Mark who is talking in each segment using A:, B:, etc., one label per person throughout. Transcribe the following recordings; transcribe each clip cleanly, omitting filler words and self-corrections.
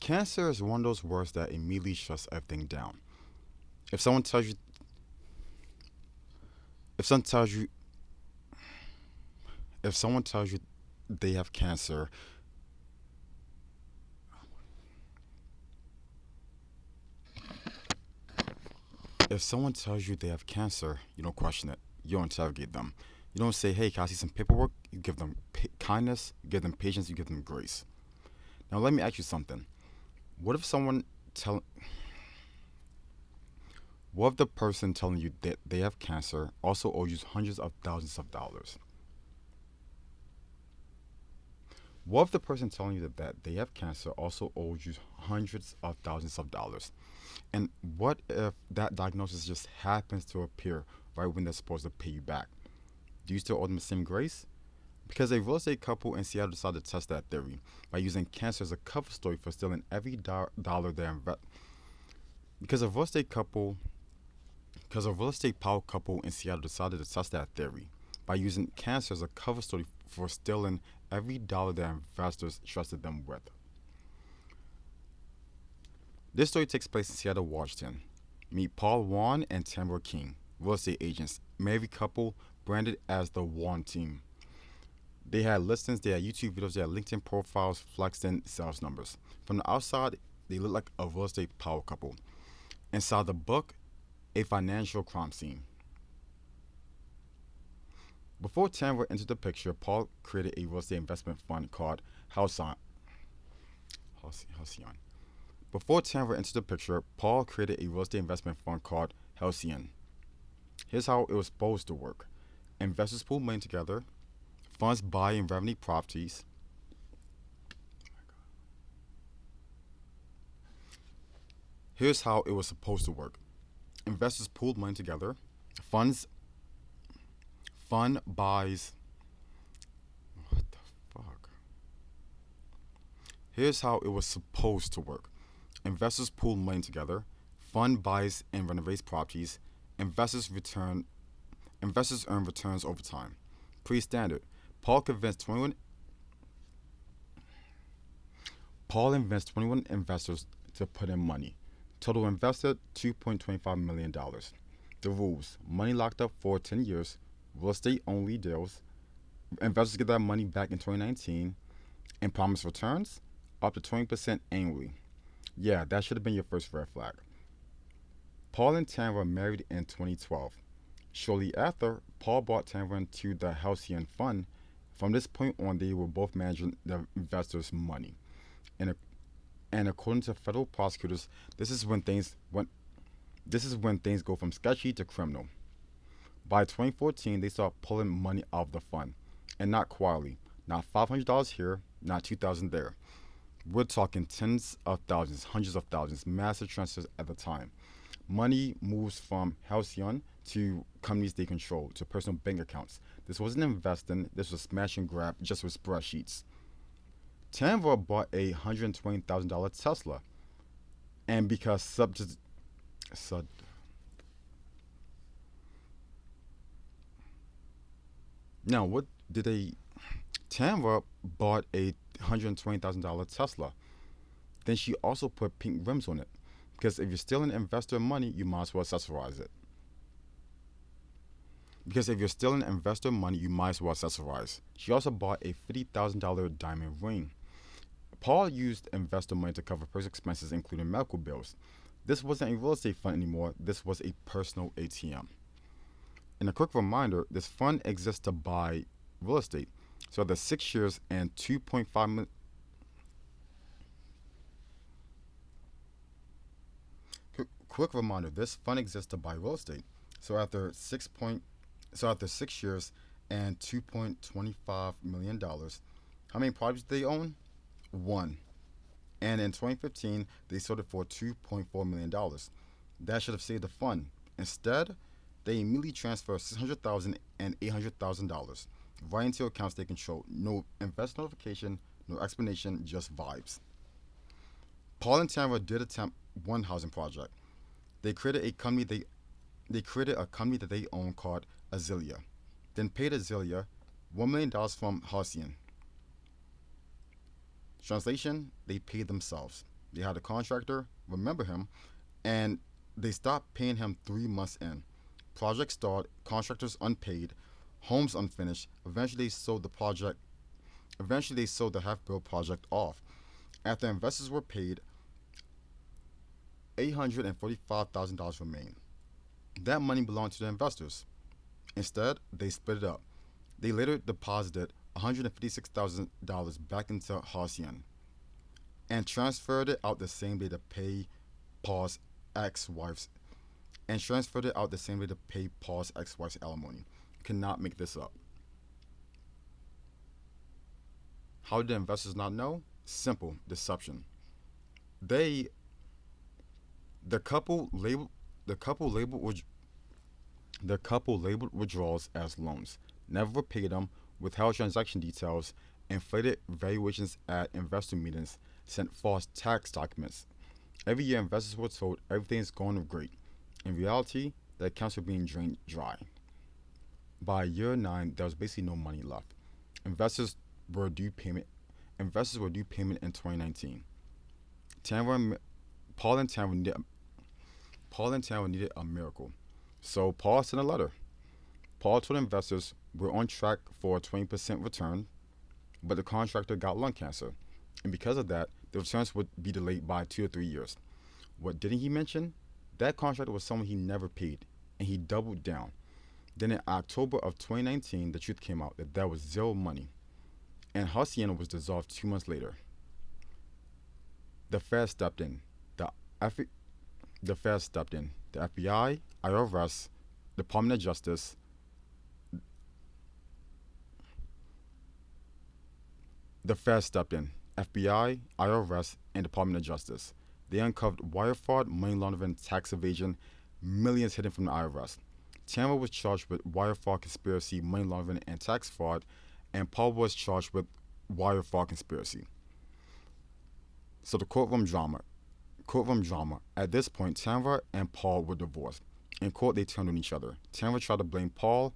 A: Cancer is one of those words that immediately shuts everything down. If someone tells you, if someone tells you, if someone tells you they have cancer, if someone tells you they have cancer, you don't question it. You don't interrogate them. You don't say, "Hey, can I see some paperwork?" You give them kindness, you give them patience, you give them grace. Now, let me ask you something. What if someone tell, what if the person telling you that they have cancer also owes you hundreds of thousands of dollars? What if the person telling you that they have cancer also owes you hundreds of thousands of dollars? And what if that diagnosis just happens to appear right when they're supposed to pay you back? Do you still owe them the same grace? Because a real estate couple in Seattle decided to test that theory by using cancer as a cover story for stealing every dollar they invest. Because a real estate couple, because a real estate power couple in Seattle decided to test that theory by using cancer as a cover story for stealing every dollar their investors trusted them with. This story takes place in Seattle, Washington. Meet Paul Wan and Tamara King, real estate agents, married couple branded as the Wan team. They had listings, they had YouTube videos, they had LinkedIn profiles, flexed in sales numbers. From the outside, they looked like a real estate power couple. Inside the book, a financial crime scene. Before Tamara entered the picture, Paul created a real estate investment fund called Halcyon. Halcyon. Before Tamara entered the picture, Paul created a real estate investment fund called Halcyon. Here's how it was supposed to work. Investors pool money together, funds buy and revenue properties. Here's how it was supposed to work. Investors pooled money together, funds fund buys. What the fuck? Here's how it was supposed to work. Investors pool money together, fund buys and renovates properties, investors return investors earn returns over time. Pre-standard. Paul convinced 21 Paul convinced 21 investors to put in money. Total invested $2.25 million. The rules: money locked up for 10 years, real estate only deals, investors get that money back in 2019, and promise returns up to 20% annually. Yeah, that should have been your first red flag. Paul and Tamara married in 2012. Shortly after, Paul brought Tamara into the Halcyon Fund. From this point on, they were both managing the investors' money. And, and according to federal prosecutors, this is when things go from sketchy to criminal. By 2014, they start pulling money out of the fund, and not quietly. Not $500 here, not 2,000 there. We're talking tens of thousands, hundreds of thousands, massive transfers at the time. Money moves from Halcyon to companies they control to personal bank accounts. This wasn't investing, this was smash and grab just with spreadsheets. Tamra bought a $120,000 Tesla, and because sub, now what did they? Tamra bought a $120,000 Tesla. Then she also put pink rims on it, because if you're stealing investor money, you might as well accessorize it. Because if you're stealing investor money, you might as well accessorize. She also bought a $50,000 diamond ring. Paul used investor money to cover personal expenses, including medical bills. This wasn't a real estate fund anymore, this was a personal ATM. And a quick reminder, this fund exists to buy real estate. So the 6 years and 2.5 million. Quick reminder, this fund exists to buy real estate. So after 6 years and $2.25 million, how many properties do they own? One. And in 2015, they sold it for $2.4 million. That should have saved the fund. Instead, they immediately transferred $600,000 and $800,000 right into accounts they control. No invest notification, no explanation, just vibes. Paul and Tamara did attempt one housing project. They created a company that they own called Azelia. Then paid Azelia $1 million from Halcyon. Translation: they paid themselves. They had a contractor remember him, and they stopped paying him 3 months in. Project stalled, contractors unpaid, homes unfinished. Eventually they sold the half-built project off. After investors were paid, $845,000 remained. That money belonged to the investors. Instead, they split it up. They later deposited $156,000 back into Halcyon and transferred it out the same day to pay Paul's ex-wife's alimony. You cannot make this up. How did the investors not know? Simple deception. They the couple labeled the couple labeled the couple labeled withdrawals as loans, never paid them, withheld transaction details, inflated valuations at investor meetings, sent false tax documents. Every year, investors were told everything is going great. In reality, the accounts were being drained dry. By year 9, there was basically no money left. Investors were due payment. Investors were due payment in 2019. Tamara, Paul and Tamara needed Paul and Tamara needed a miracle, so Paul sent a letter. Paul told investors we're on track for a 20% return, but the contractor got lung cancer, and because of that, the returns would be delayed by 2 or 3 years. What didn't he mention? That contractor was someone he never paid, and he doubled down. Then in October of 2019, the truth came out that there was zero money, and Halcyon was dissolved 2 months later. The Fed stepped in. The, F- the Fed stepped in. The FBI, IRS, Department of Justice, the Fed stepped in. FBI, IRS, and Department of Justice. They uncovered wire fraud, money laundering, tax evasion, millions hidden from the IRS. Tamara was charged with wire fraud, conspiracy, money laundering, and tax fraud, and Paul was charged with wire fraud conspiracy. So the courtroom drama. At this point, Tamara and Paul were divorced. In court, they turned on each other. Tamara tried to blame Paul.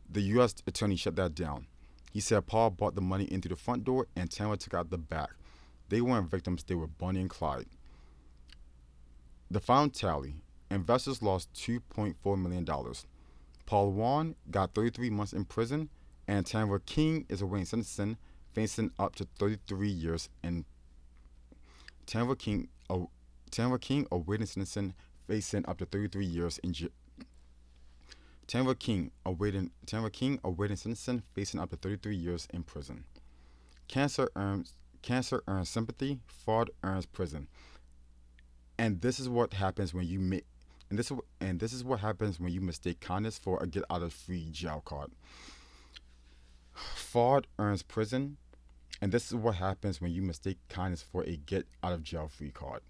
A: The U.S. attorney shut that down. He said Paul brought the money in through the front door and Tamara took out the back. They weren't victims, they were Bonnie and Clyde. The final tally: investors lost $2.4 million. Paul Warren got 33 months in prison, and Tamara King is awaiting sentencing, facing up to 33 years in Tamara King. Tamara King awaiting sentencing, facing up to 33 years in jail. Tamara King awaiting sentencing, facing up to 33 years in prison. Cancer earns sympathy, fraud earns prison. And this is what happens when you make and this is what happens when you mistake kindness for a get out of free jail card. Fraud earns prison, and this is what happens when you mistake kindness for a get out of jail free card.